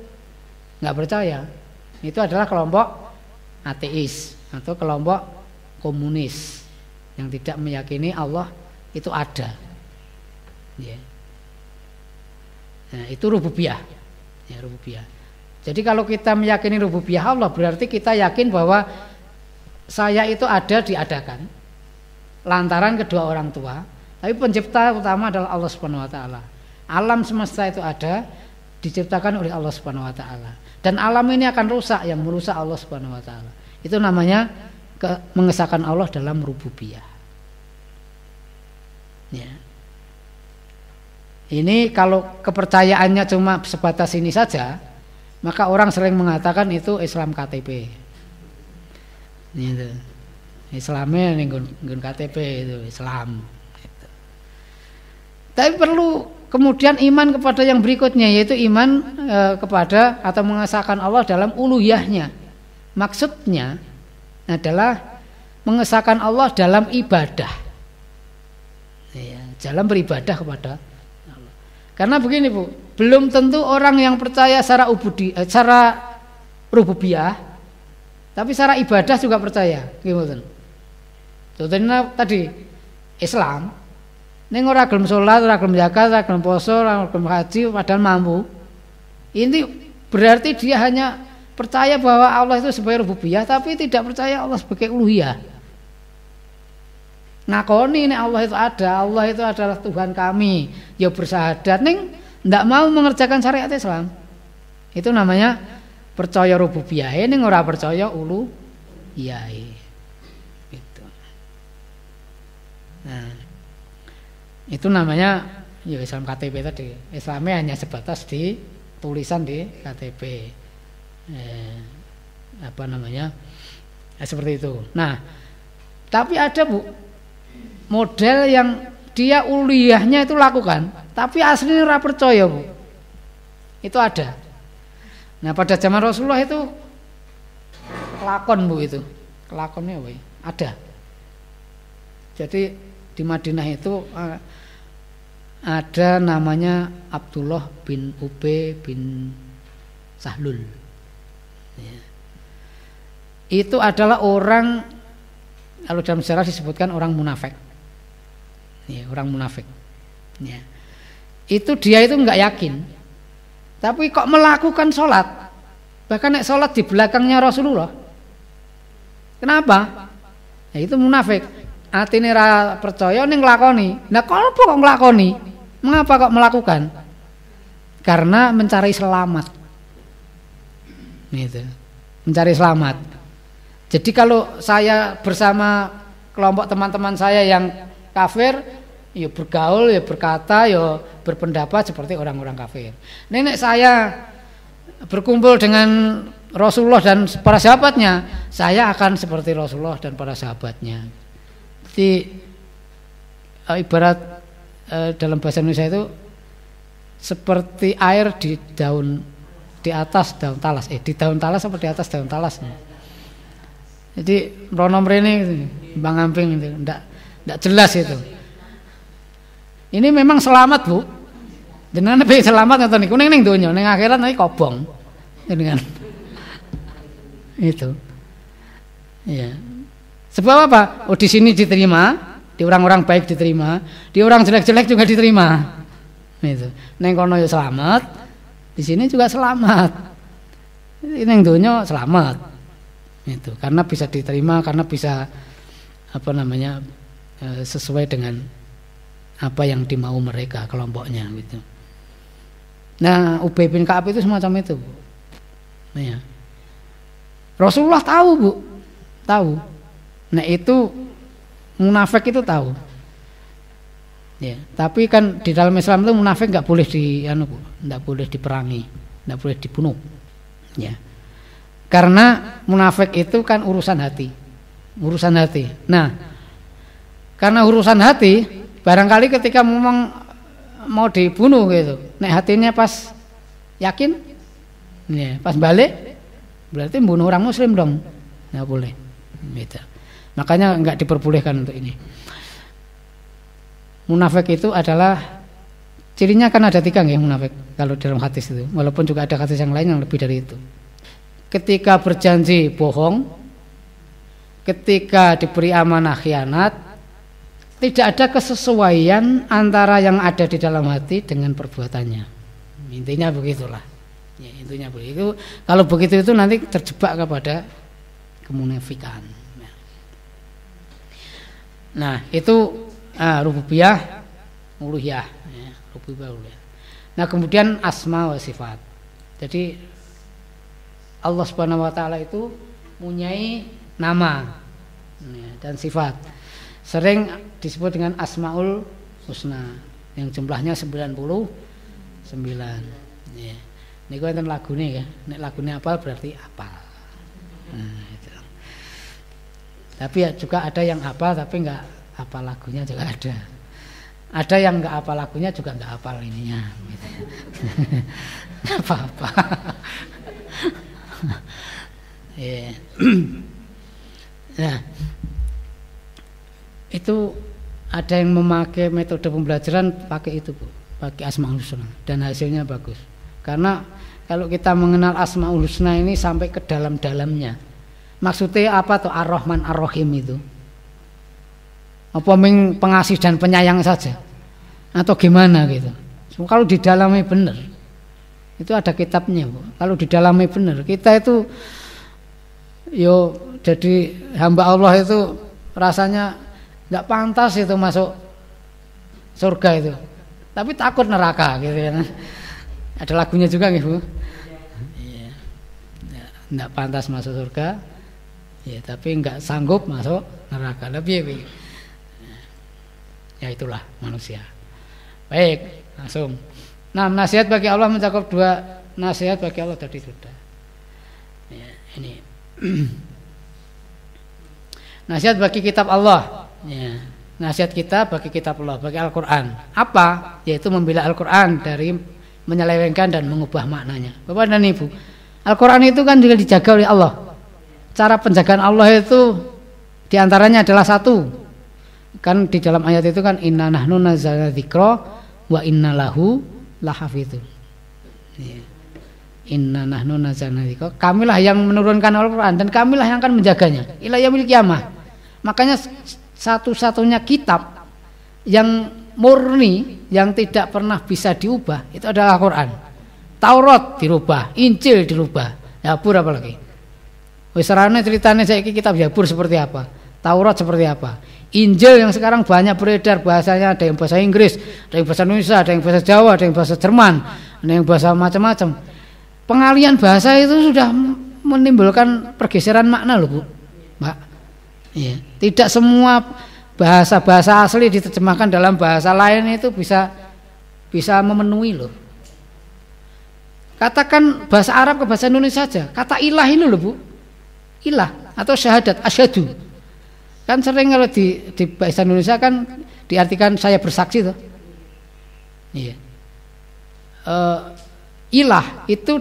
nggak percaya. Itu adalah kelompok ateis atau kelompok komunis yang tidak meyakini Allah itu ada. Ya. Nah, itu rububiyah. Ya, rububiyah. Jadi kalau kita meyakini rububiyah Allah, berarti kita yakin bahwa saya itu ada diadakan lantaran kedua orang tua, tapi pencipta utama adalah Allah Subhanahu wa taala. Alam semesta itu ada diciptakan oleh Allah Subhanahu wa taala. Dan alam ini akan rusak, yang merusak Allah Subhanahu wa taala. Itu namanya mengesahkan Allah dalam rububiyah. Ya. Ini kalau kepercayaannya cuma sebatas ini saja, maka orang sering mengatakan itu Islam KTP. Gitu. Islamnya nggon KTP itu Islam. Gitu. Tapi perlu kemudian iman kepada yang berikutnya, yaitu iman kepada atau mengesahkan Allah dalam uluhiyahnya. Maksudnya adalah mengesahkan Allah dalam ibadah, ya, dalam beribadah kepada Allah. Karena begini Bu, belum tentu orang yang percaya secara rububiyah, tapi secara ibadah juga percaya. Gimana? Contohnya tadi Islam, ning ora gelem salat, ora gelem zakat, ora gelem poso, ora gelem haji padahal mampu. Ini berarti dia hanya percaya bahwa Allah itu sebagai rububiyah, tapi tidak percaya Allah sebagai uluhiyah. Ngakoni nek Allah itu ada, Allah itu adalah Tuhan kami, ya bersahadat ning ndak mau mengerjakan syariat Islam. Itu namanya percaya rububiyah, ning ora percaya uluhiyah. Nah, itu namanya ya Islam KTP tadi. Islamnya hanya sebatas di tulisan di KTP. Apa namanya? Seperti itu. Nah, tapi ada Bu model yang dia uliyahnya itu lakukan, tapi aslinya ora percaya Bu. Itu ada. Nah, pada zaman Rasulullah itu kelakon Bu itu. Kelakonnya apa ya? Ada. Jadi di Madinah itu ada namanya Abdullah bin Ubay bin Sahlul. Ya. Itu adalah orang, kalau dalam sejarah disebutkan orang munafik. Ya, orang munafik. Ya. Itu dia itu nggak yakin, tapi kok melakukan sholat. Bahkan nek sholat di belakangnya Rasulullah. Kenapa? Ya, itu munafik. Atine ra percaya ning nglakoni. Nah, kenapa kok nglakoni? Mengapa kok melakukan? Karena mencari selamat. Gitu. Mencari selamat. Jadi kalau saya bersama kelompok teman-teman saya yang kafir, ya bergaul, ya berkata, ya berpendapat seperti orang-orang kafir. Nenek saya berkumpul dengan Rasulullah dan para sahabatnya, saya akan seperti Rasulullah dan para sahabatnya. Jadi ibarat dalam bahasa Indonesia itu seperti air di daun, di atas daun talas, di daun talas apa di atas daun talas. Jadi mrono mrene Bang Amping itu ndak jelas itu. Ini memang selamat Bu. Jenengan pengen selamat ngoten niku ning donya, ning akhirat nanti kobong. Jenengan. Itu. Iya. Sebab apa? Oh, di sini diterima, di orang-orang baik diterima, di orang jelek-jelek juga diterima. Itu. Neng kono ya selamat, di sini juga selamat. Neng donya selamat. Itu. Karena bisa diterima, karena bisa apa namanya? Sesuai dengan apa yang dimau mereka kelompoknya gitu. Nah, Ubay bin Ka'ab itu semacam itu. Nah, ya. Rasulullah tahu Bu, tahu. Nah itu munafik itu tahu. Ya, tapi kan di dalam Islam itu munafik nggak boleh nggak boleh diperangi, nggak boleh dibunuh. Ya, karena munafik itu kan urusan hati. Nah, karena urusan hati, barangkali ketika mau dibunuh gitu, nek hatinya pas yakin, ya, pas balik, berarti bunuh orang Muslim dong, nggak boleh. Gitu. Makanya nggak diperbolehkan untuk ini. Munafik itu adalah cirinya kan ada 3 ya munafik kalau dalam hadis itu, walaupun juga ada hadis yang lain yang lebih dari itu. Ketika berjanji bohong, ketika diberi amanah khianat, tidak ada kesesuaian antara yang ada di dalam hati dengan perbuatannya. Intinya begitulah. Ya, intinya begitu. Kalau begitu itu nanti terjebak kepada kemunafikan. Nah, itu rububiyah, uluhiyah, ya, rububiyah, uluhiyah. Nah, kemudian asma wa sifat. Jadi Allah Subhanahu wa taala itu mempunyai nama, ya, dan sifat. Sering disebut dengan Asmaul Husna yang jumlahnya 99. Ya. Niku wonten lagune ya. Nek lagune apal berarti apal. Nah, itu. Tapi ya juga ada yang hafal tapi enggak hafal lagunya juga ada. Ada yang enggak hafal lagunya juga enggak hafal ininya gitu. Enggak apa-apa. Ya. Nah, itu ada yang memakai metode pembelajaran pakai itu, Bu. Pakai Asmaul Husna dan hasilnya bagus. Karena kalau kita mengenal Asmaul Husna ini sampai ke dalam-dalamnya. Maksudnya apa tuh Ar-Rahman Ar-Rahim itu? Apa pengasih dan penyayang saja? Atau gimana gitu? Kalau didalami benar, itu ada kitabnya, Bu. Kalau didalami benar, kita itu jadi hamba Allah itu rasanya nggak pantas itu masuk surga itu, tapi takut neraka gitu ya. Ada lagunya juga nih, Bu. Iya. Nggak pantas masuk surga, ya, tapi nggak sanggup masuk neraka. Lebih. Ya itulah manusia. Baik, langsung. Nah, nasihat bagi Allah mencakup 2 nasihat bagi Allah tadi sudah. Ya, ini. Nasihat bagi kitab Allah. Ya. Nasihat kita bagi kitab Allah, bagi Al-Quran. Apa? Yaitu membela Al-Quran dari menyelewengkan dan mengubah maknanya. Bapak dan Ibu, Al-Quran itu kan juga dijaga oleh Allah. Cara penjagaan Allah itu diantaranya adalah 1. Kan di dalam ayat itu kan inna nahnu nazzalna dzikra wa inna lahu lahafizun. Ya. Inna nahnu nazzalna dzikra. Kamilah yang menurunkan Al-Quran dan kamilah yang akan menjaganya ila yaumil qiyamah. Makanya satu-satunya kitab yang murni yang tidak pernah bisa diubah itu adalah Al-Quran. Taurat dirubah, Injil dirubah, Zabur apalagi. Wis sarane ceritane saiki kitab Zabur seperti apa, Taurat seperti apa, Injil yang sekarang banyak beredar bahasanya, ada yang bahasa Inggris, ada yang bahasa Indonesia, ada yang bahasa Jawa, ada yang bahasa Jerman, ada yang bahasa macam-macam. Pengalian bahasa itu sudah menimbulkan pergeseran makna loh, Bu, Mbak. Ya, tidak semua bahasa-bahasa asli diterjemahkan dalam bahasa lain itu bisa memenuhi loh. Katakan bahasa Arab ke bahasa Indonesia saja, kata ilah ini loh, Bu, ilah atau syahadat, asyhadu. Kan sering kalau di bahasa Indonesia kan diartikan saya bersaksi tuh. Iya. Ilah itu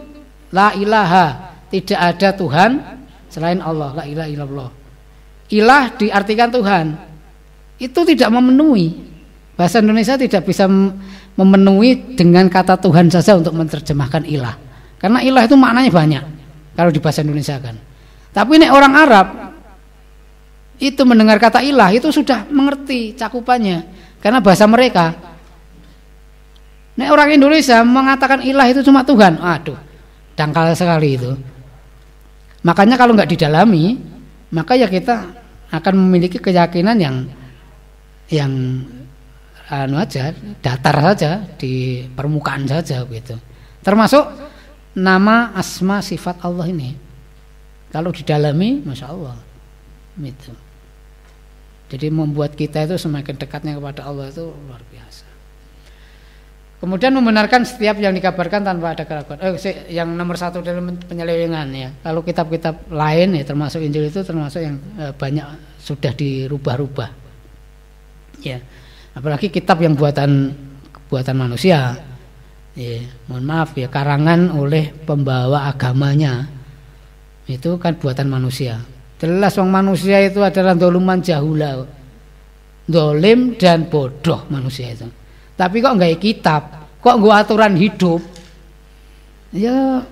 la ilaha, tidak ada Tuhan selain Allah, la ilaha illallah. Ilah diartikan Tuhan. Itu tidak memenuhi. Bahasa Indonesia tidak bisa memenuhi dengan kata Tuhan saja untuk menerjemahkan ilah. Karena ilah itu maknanya banyak kalau di bahasa Indonesia kan. Tapi ini orang Arab itu mendengar kata ilah itu sudah mengerti cakupannya karena bahasa mereka. Nek orang Indonesia mengatakan ilah itu cuma Tuhan, aduh, dangkal sekali itu. Makanya kalau nggak didalami, maka ya kita akan memiliki keyakinan yang aja, datar saja, di permukaan saja gitu. Termasuk nama, asma, sifat Allah ini. Kalau didalami, masya Allah, gitu. Jadi membuat kita itu semakin dekatnya kepada Allah itu luar biasa. Kemudian membenarkan setiap yang dikabarkan tanpa ada keraguan. Yang nomor 1 dalam penyelewengan ya. Kalau kitab-kitab lain ya termasuk Injil itu termasuk yang banyak sudah dirubah-rubah. Ya. Apalagi kitab yang buatan manusia. Ya, mohon maaf ya, karangan oleh pembawa agamanya. Itu kan buatan manusia. Jelas wong manusia itu adalah doluman jahula. Dolim dan bodoh manusia itu. Tapi kok nggak kitab, kok nggak aturan hidup? Ya,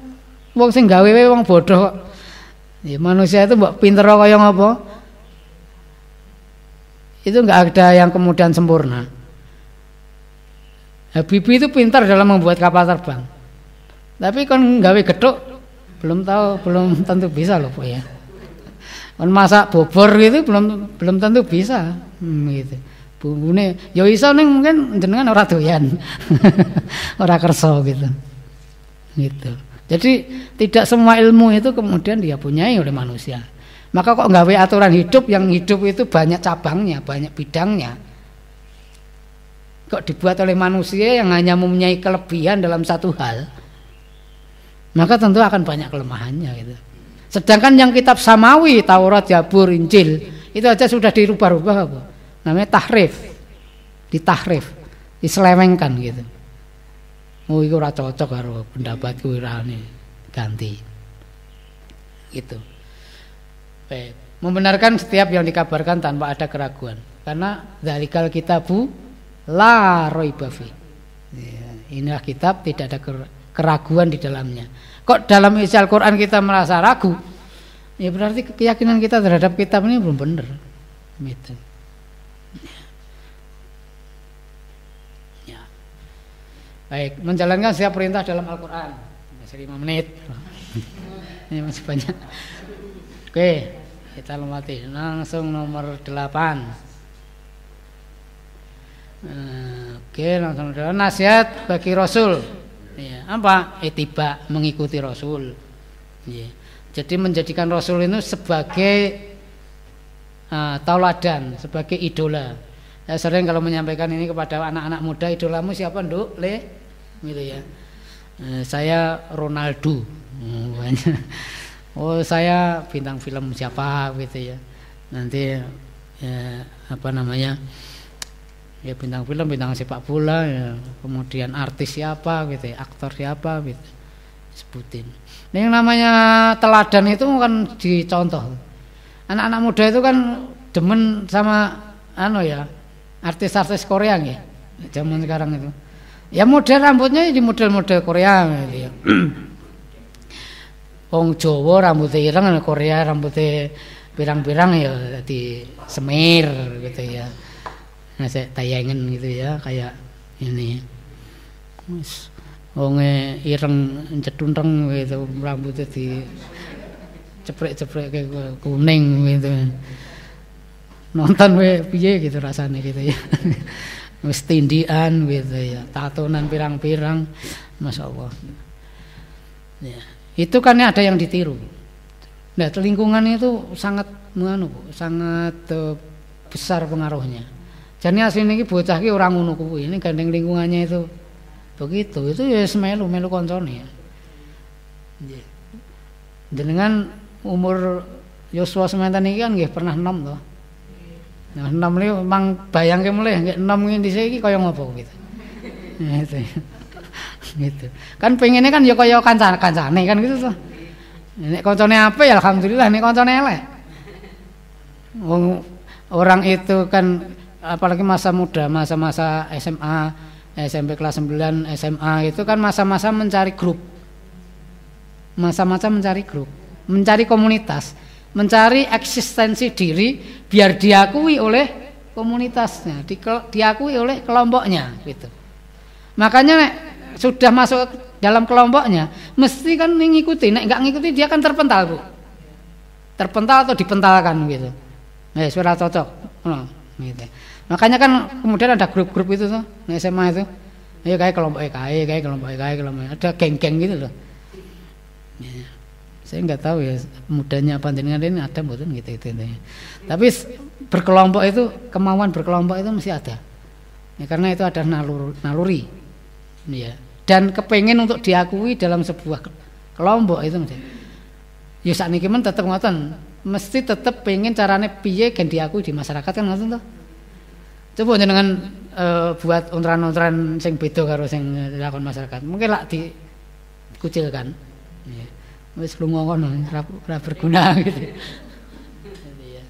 wong sing gawe wong bodoh. Ya, manusia itu mbok pinter kaya ngapa? Itu nggak ada yang kemudian sempurna. Habibie itu pintar dalam membuat kapal terbang. Tapi kon gawe gethuk belum tentu bisa loh Pak ya. Kon masak bobor gitu belum tentu bisa. Gitu. Bumbune ya iso ning mungkin jenengan ora doyan. Ora kersa gitu. Gitu. Jadi tidak semua ilmu itu kemudian dia punyai oleh manusia. Maka kok gawe aturan hidup yang hidup itu banyak cabangnya, banyak bidangnya. Kok dibuat oleh manusia yang hanya mempunyai kelebihan dalam satu hal, maka tentu akan banyak kelemahannya gitu. Sedangkan yang kitab samawi, Taurat, Zabur, Injil, itu aja sudah dirubah-rubah apa? Namanya tahrif. Ditahrif, diselewengkan gitu. Oh, itu ora cocok karo pendapatku irane ganti. Gitu. Baik. Membenarkan setiap yang dikabarkan tanpa ada keraguan. Karena dzalikal kitabu la raiba fi. Ya, inilah kitab tidak ada keraguan di dalamnya. Kok dalam isi Al-Qur'an kita merasa ragu? Ya berarti keyakinan kita terhadap kitab ini belum benar. Gitu. Ya. Baik, menjalankan setiap perintah dalam Al-Qur'an. Masih 5 menit. Ini masih banyak. Oke, kita lomati langsung nomor 8. Oke, langsung nasihat bagi Rasul. Ya, apa? Ittiba, mengikuti Rasul. Ya. Jadi menjadikan Rasul itu sebagai tauladan, sebagai idola. Saya sering kalau menyampaikan ini kepada anak-anak muda, idolamu siapa, Nduk? Le? Gitu ya. Saya Ronaldo. Oh, saya bintang film siapa gitu ya. Nanti apa namanya? Ya bintang film, bintang sepak bola ya. Kemudian artis siapa gitu ya, aktor siapa gitu. Sebutin. Nah, yang namanya teladan itu kan dicontoh. Anak-anak muda itu kan demen sama artis-artis Korea ya. Zaman sekarang itu. Ya model rambutnya di model-model Korea gitu ya. Wong Jawa rambutnya ireng, Korea rambutnya pirang-pirang ya di semir gitu ya. Nah, saya tayangan gitu ya, kayak ini. Wong ireng cedunreng gitu, rambutnya di ceprek-ceprek kayak kuning gitu. Nonton piye gitu rasanya gitu ya. Wis tindian gitu ya, tatonan pirang-pirang. Masyaallah. Ya. Itu kan ada yang ditiru. Nah, lingkungan itu sangat sangat besar pengaruhnya. Jadi asline iki bocah iki ora ngono kuwi, ini gandeng lingkungannya itu begitu. Itu ya melu koncone ya. Nggih. Jenengan umur Yosua semanten iki kan nggih pernah 6 to. Nah, 6 iki memang bayangke mulih nggih 6 iki dhisik iki kaya ngopo gitu. Gitu. Gitu. Kan pengennya kan ya kaya kancane kan gitu tuh. Nek kancane apik ya alhamdulillah, nek kancane elek. Orang itu kan apalagi masa muda, masa-masa SMA, SMP kelas 9, SMA itu kan masa-masa mencari grup. Masa-masa mencari grup, mencari komunitas, mencari eksistensi diri biar diakui oleh komunitasnya, diakui oleh kelompoknya gitu. Makanya nek sudah masuk dalam kelompoknya mesti kan ngikuti, nek enggak ngikuti dia kan terpental, Bu. Terpental atau dipentalkan gitu. Nah, sudah cocok. Gitu. Makanya kan kemudian ada grup-grup itu tuh, di SMA itu. Ya kayak kelompok EKI, kayak kelompok EKI, ada geng-geng gitu loh. Ya. Saya nggak tahu ya mudanya panjenengan ini ada mboten gitu itu. Tapi berkelompok itu, kemauan berkelompok itu mesti ada. Ya, karena itu ada naluri. Ya. Dan kepengen untuk diakui dalam sebuah kelompok itu mesti. Ya sakniki men tetep ngoten, mesti tetep pengen carane piye gen diakui di masyarakat kan ngoten to. Coba jenengan buat untran-untran sing beda karo sing dilakon masyarakat. Mungkin lak dikucilkan. Ya. Wis lunga kono ora berguna gitu. Iya.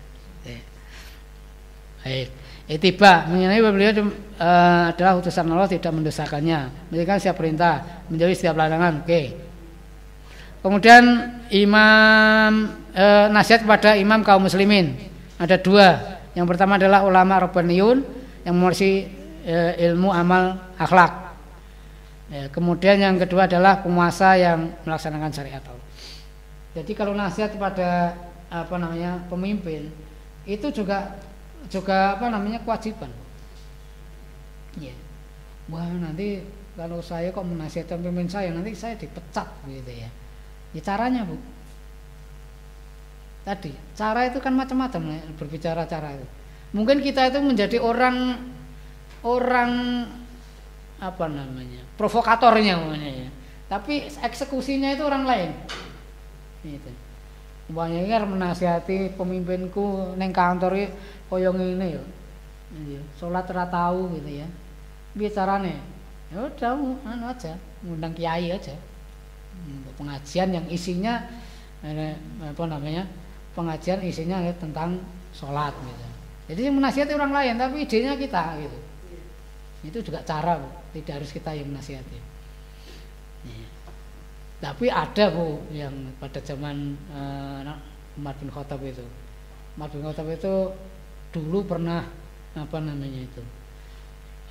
Baik. Ittiba mengenai beliau adalah utusan Allah, tidak mendosakannya. Menjalankan setiap perintah, menjauhi setiap larangan. Oke. Kemudian nasihat kepada imam kaum muslimin. Ada dua. Yang pertama adalah ulama rabbaniyun yang menguasai ilmu amal akhlak. Ya, kemudian yang kedua adalah penguasa yang melaksanakan syariat Allah. Jadi kalau nasihat kepada pemimpin itu juga kewajiban. Ya. Wah, nanti kalau saya kok menasihatkan pemimpin saya nanti saya dipecat gitu ya. Ya caranya, Bu. Tadi, cara itu kan macam-macam berbicara cara itu. Mungkin kita itu menjadi orang provokatornya namanya ya. Tapi eksekusinya itu orang lain. Gitu. Umpamanya kan menasihati pemimpinku neng kantor iki kaya ngene ya. Salat ora tau gitu ya. Piye carane? Ya udah aja, ngundang kiai aja. Pengajian yang isinya pengajian isinya tentang sholat gitu. Jadi yang menasihati orang lain tapi idenya kita gitu. Itu juga cara, Bu. Tidak harus kita yang menasihati. Ya. Tapi ada, Bu, yang pada zaman Umar bin Khattab itu. Umar bin Khattab itu dulu pernah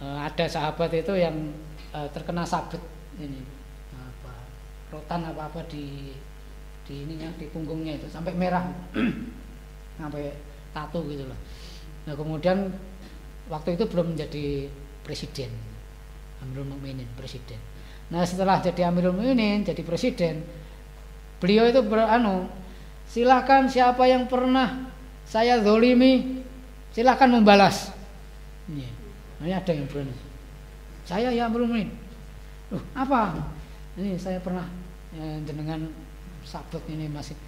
ada sahabat itu yang terkena sabet ini. Rotan apa di ininya di punggungnya itu sampai merah sampai tato gitu loh. Nah kemudian waktu itu belum menjadi presiden, Amirul Mukminin presiden. Nah setelah jadi Amirul Mukminin jadi presiden, beliau itu silakan siapa yang pernah saya zolimi silakan membalas. Ini ada yang berani. Saya ya Amirul Mukminin. Apa? Ini saya pernah jenengan sabet ini masih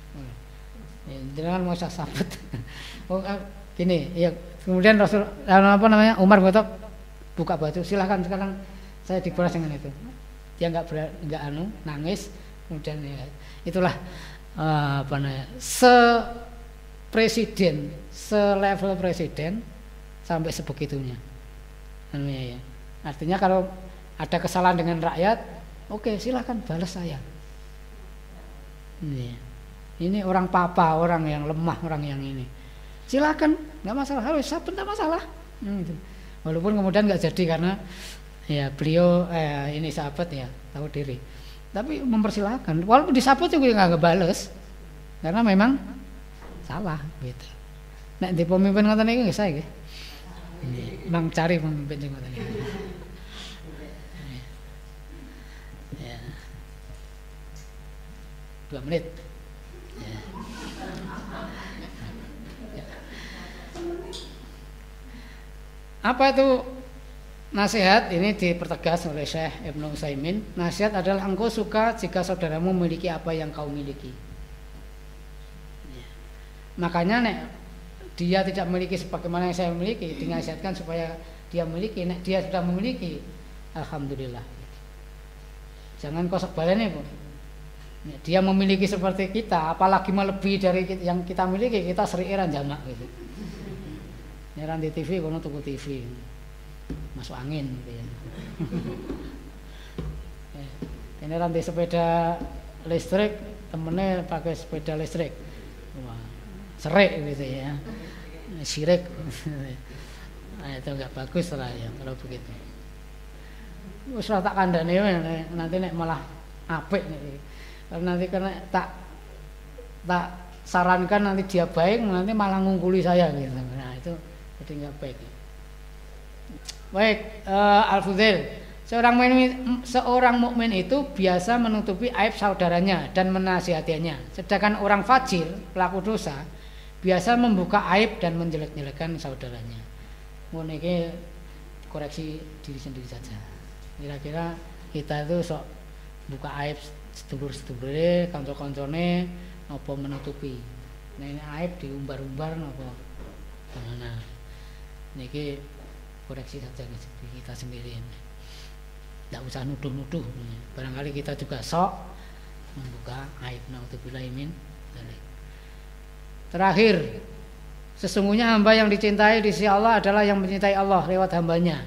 jenengan mau sabet. Gini, ya kemudian Rasul Umar bin Khattab buka baju, silakan sekarang saya dibalas dengan itu. Dia enggak nangis, kemudian ya, itulah selevel presiden sampai sebegitunya. Ya. Artinya kalau ada kesalahan dengan rakyat, oke, silakan balas saya. Ini orang papa, orang yang lemah, orang yang ini. Silakan, nggak masalah. Harus sabun nggak masalah. Walaupun kemudian nggak jadi karena ya beliau ini sahabat ya tahu diri. Tapi mempersilahkan. Walaupun disabut juga nggak ngebales karena memang salah gitu. Nek di pemimpin ngoten niku nggih saya nggih. Mang cari pemimpin sing ngoten niku. Ya. 2 menit. Ya. Apa itu nasihat? Ini dipertegas oleh Syekh Ibnu Utsaimin. Nasihat adalah engkau suka jika saudaramu memiliki apa yang kau miliki. Ya. Makanya nek dia tidak memiliki sebagaimana yang saya miliki, dinasihatkan supaya dia memiliki. Nek dia sudah memiliki, alhamdulillah. Jangan kosok balene, Bu. Dia memiliki seperti kita, apalagi melebihi dari yang kita miliki, kita seriiran jamak gitu. Nyeran di TV, kono tuku TV, masuk angin gitu ya. Nyeran di sepeda listrik, temennya pakai sepeda listrik, wah, serik gitu ya, sirik, nah, itu nggak bagus lah ya kalau begitu. Wis tak kandhane nanti nek malah apik nek. Nanti karena tak sarankan nanti dia baik, nanti malah ngungkuli saya gitu. Nah itu jadi nggak baik. Baik, Al-Fudail, Seorang mukmin itu biasa menutupi aib saudaranya dan menasihatinya. Sedangkan orang fajir, pelaku dosa, biasa membuka aib dan menjelek-jelekan saudaranya. Ini koreksi diri sendiri saja. Kira-kira kita itu sok buka aib sedulur-sedulure, kanca-kancane napa menutupi. Nek aib diumbar-umbar napa gimana. Niki koreksi saja kita sendiri. Tidak usah nuduh-nuduh. Barangkali kita juga sok membuka aib. Naudzubillahi min dzalik. Terakhir, sesungguhnya hamba yang dicintai di sisi Allah adalah yang mencintai Allah lewat hambanya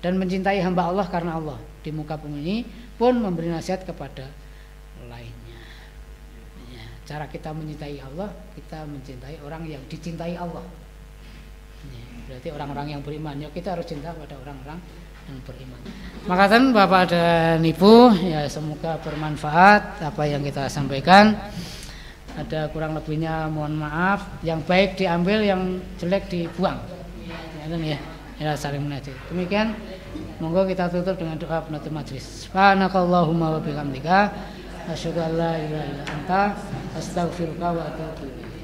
dan mencintai hamba Allah karena Allah. Di muka bumi ini pun memberi nasihat kepada lainnya. Ya, cara kita mencintai Allah, kita mencintai orang yang dicintai Allah. Ya, berarti orang-orang yang beriman. Ya, kita harus cinta pada orang-orang yang beriman. Makasih Bapak dan Ibu, ya semoga bermanfaat apa yang kita sampaikan. Ada kurang lebihnya mohon maaf. Yang baik diambil, yang jelek dibuang. Ya, ya saling menajat. Demikian, monggo kita tutup dengan doa penutup majelis. Subhanakallahumma wa bihamdika asyhadu an la ilaha illa anta astaghfiruka wa atubu ilaik.